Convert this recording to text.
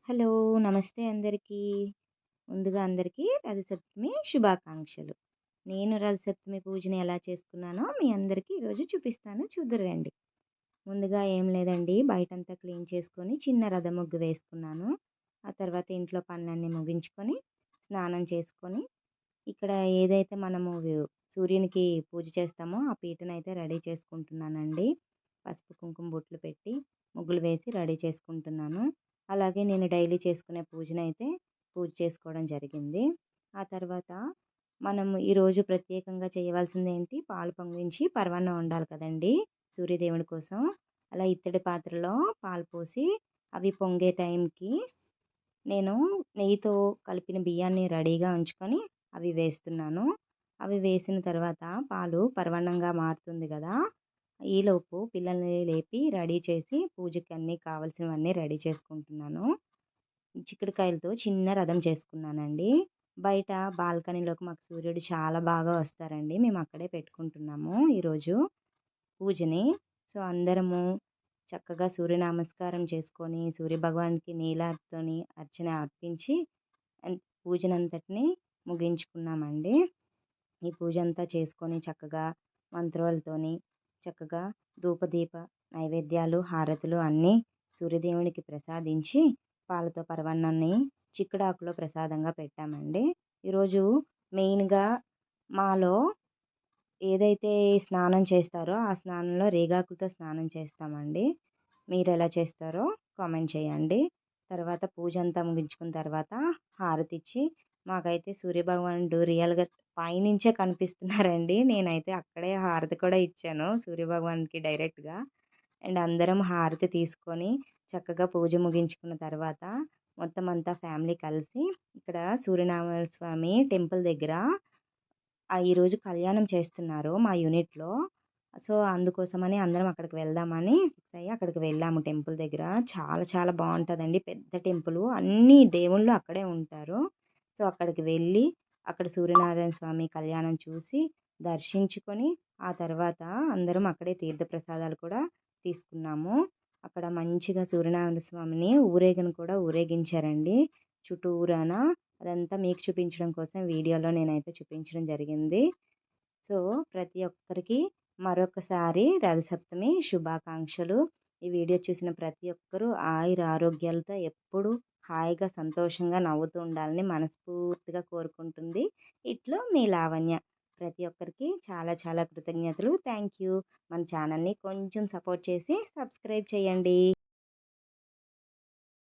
Hello! నమస్తే అందరికీ. ముందుగా అందరికీ రథసప్తమి శుభాకాంక్షలు. నేను రథసప్తమి పూజని ఎలా చేసుకున్నానో మీ అందరికీ ఈరోజు చూపిస్తాను చూద్దురు రండి. ముందుగా ఏం లేదండి, బయటంతా క్లీన్ చేసుకొని చిన్న రథ ముగ్గు వేసుకున్నాను. ఆ తర్వాత ఇంట్లో పనులన్నీ ముగించుకొని, స్నానం చేసుకొని, ఇక్కడ ఏదైతే మనము సూర్యునికి పూజ చేస్తామో ఆ పీటనైతే రెడీ చేసుకుంటున్నానండి. పసుపు, కుంకుమ బొట్లు పెట్టి, ముగ్గులు వేసి రెడీ చేసుకుంటున్నాను. అలాగే నేను డైలీ చేసుకునే పూజనైతే పూజ చేసుకోవడం జరిగింది. ఆ తర్వాత మనము ఈరోజు ప్రత్యేకంగా చేయవలసిందేంటి, పాలు పొంగించి పరమాన్నం వండాలి కదండీ సూర్యదేవుని కోసం. అలా ఇత్తడి పాత్రలో పాలు పోసి అవి పొంగే టైంకి నేను నెయ్యితో కలిపిన బియ్యాన్ని రెడీగా ఉంచుకొని అవి వేస్తున్నాను. అవి వేసిన తర్వాత పాలు పరమాన్నంగా మారుతుంది కదా! ఈలోపు పిల్లల్ని లేపి రెడీ చేసి పూజకి అన్నీ కావాల్సినవన్నీ రెడీ చేసుకుంటున్నాను. చిక్కుడుకాయలతో చిన్న రథం చేసుకున్నానండి. బయట బాల్కనీలోకి మాకు సూర్యుడు చాలా బాగా వస్తారండి. మేము అక్కడే పెట్టుకుంటున్నాము ఈరోజు పూజని. సో, అందరము చక్కగా సూర్య నమస్కారం చేసుకొని, సూర్యభగవానునికి నీళ్ళతోని అర్చన అర్పించి పూజనంతటిని ముగించుకున్నామండి. ఈ పూజ అంతా చేసుకొని చక్కగా మంత్రాలతోని చక్కగా ధూపదీప నైవేద్యాలు, హారతులు అన్నీ సూర్యదేవునికి ప్రసాదించి పాలతో పరమాన్నాన్ని చిక్కుడాకులో ప్రసాదంగా పెట్టామండి. ఈరోజు మెయిన్‌గా మాలో ఏదైతే స్నానం చేస్తారో ఆ స్నానంలో రేగాకులతో స్నానం చేస్తామండి. మీరెలా చేస్తారో కామెంట్ చేయండి. తర్వాత పూజ అంతా ముగించుకున్న తర్వాత హారతిచ్చి, మాకైతే సూర్యభగవానుడు రియల్‌గా పైనుంచే కనిపిస్తున్నారండి. నేనైతే అక్కడే హారతి కూడా ఇచ్చాను సూర్యభగవానుడికి డైరెక్ట్‌గా. అండ్ అందరం హారతి తీసుకొని చక్కగా పూజ ముగించుకున్న తర్వాత మొత్తం అంతా ఫ్యామిలీ కలిసి ఇక్కడ సూర్యనారాయణ స్వామి టెంపుల్ దగ్గర ఈరోజు కళ్యాణం చేస్తున్నారు మా యూనిట్‌లో. సో, అందుకోసమని అందరం అక్కడికి వెళ్దామని ఫిక్స్ అయ్యి అక్కడికి వెళ్ళాము టెంపుల్ దగ్గర. చాలా చాలా బావుంటదండి. పెద్ద టెంపులు. అన్ని దేవుళ్ళు అక్కడే ఉంటారు. సో, అక్కడికి వెళ్ళి అక్కడ సూర్యనారాయణ స్వామి కళ్యాణం చూసి దర్శించుకొని ఆ తర్వాత అందరం అక్కడే తీర్థప్రసాదాలు కూడా తీసుకున్నాము. అక్కడ మంచిగా సూర్యనారాయణ స్వామిని ఊరేగను కూడా ఊరేగించారండి చుట్టూరాన. అదంతా మీకు చూపించడం కోసం వీడియోలో నేనైతే చూపించడం జరిగింది. సో, ప్రతి ఒక్కరికి మరొకసారి రథసప్తమి శుభాకాంక్షలు. ఈ వీడియో చూసిన ప్రతి ఒక్కరూ ఆయురారోగ్యాలతో ఎప్పుడూ హాయిగా, సంతోషంగా నవ్వుతూ ఉండాలని మనస్ఫూర్తిగా కోరుకుంటుంది. ఇట్లు మీ లావణ్య. ప్రతి ఒక్కరికి చాలా చాలా కృతజ్ఞతలు. Thank you. మన ఛానల్‌ని కొంచెం సపోర్ట్ చేసి సబ్స్క్రైబ్ చేయండి.